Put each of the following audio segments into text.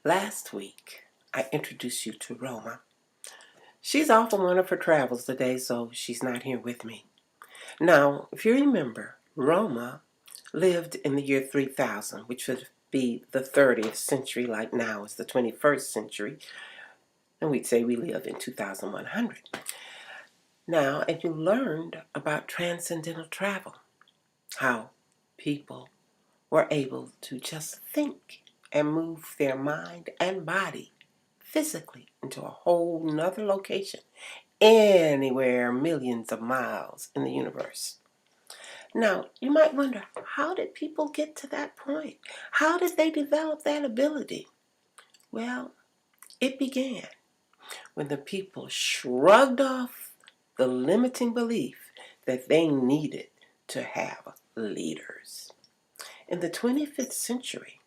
Last week, I introduced you to Roma. She's off on one of her travels today, so she's not here with me. Now, if you remember, Roma lived in the year 3000, which would be the 30th century, like now is the 21st century, and we'd say we live in 2100. Now, and you learned about transcendental travel, how people were able to just think and move their mind and body physically into a whole nother location, anywhere millions of miles in the universe. Now, you might wonder, how did people get to that point? How did they develop that ability? Well, it began when the people shrugged off the limiting belief that they needed to have leaders. In the 25th century,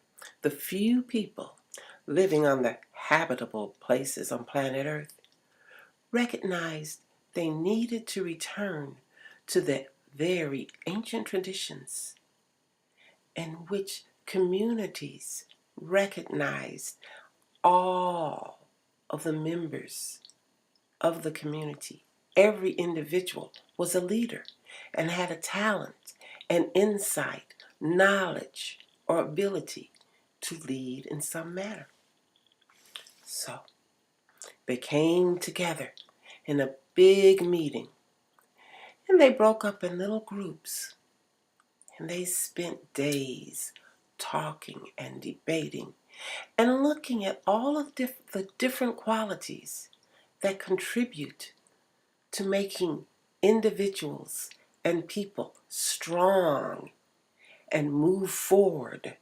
the few people living on the habitable places on planet Earth recognized they needed to return to the very ancient traditions in which communities recognized all of the members of the community. Every individual was a leader and had a talent and insight, knowledge, or ability to lead in some manner. So they came together in a big meeting, and they broke up in little groups, and they spent days talking and debating and looking at all of the different qualities that contribute to making individuals and people strong and move forward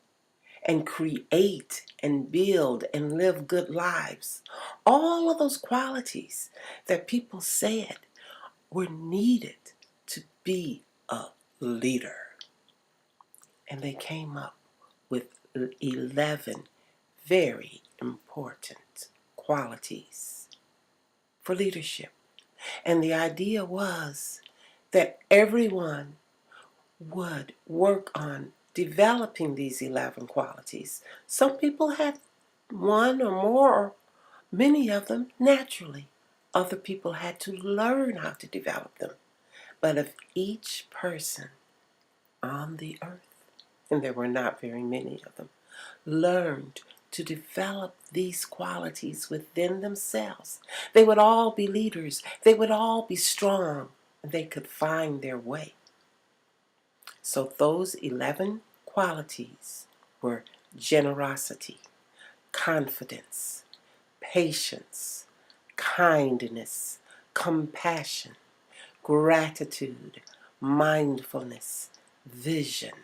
and create and build and live good lives. All of those qualities that people said were needed to be a leader. And they came up with 11 very important qualities for leadership. And the idea was that everyone would work on developing these 11 qualities. Some people had one or more, or many of them naturally. Other people had to learn how to develop them. But if each person on the earth, and there were not very many of them, learned to develop these qualities within themselves, they would all be leaders. They would all be strong, and they could find their way. So those 11 qualities were generosity, confidence, patience, kindness, compassion, gratitude, mindfulness, vision,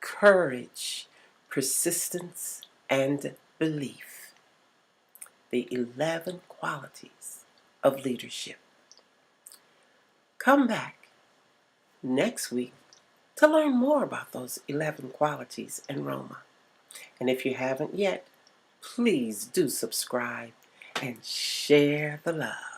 courage, persistence, and belief. The 11 qualities of leadership. Come back next week to learn more about those 11 qualities in Roma. And if you haven't yet, please do subscribe and share the love.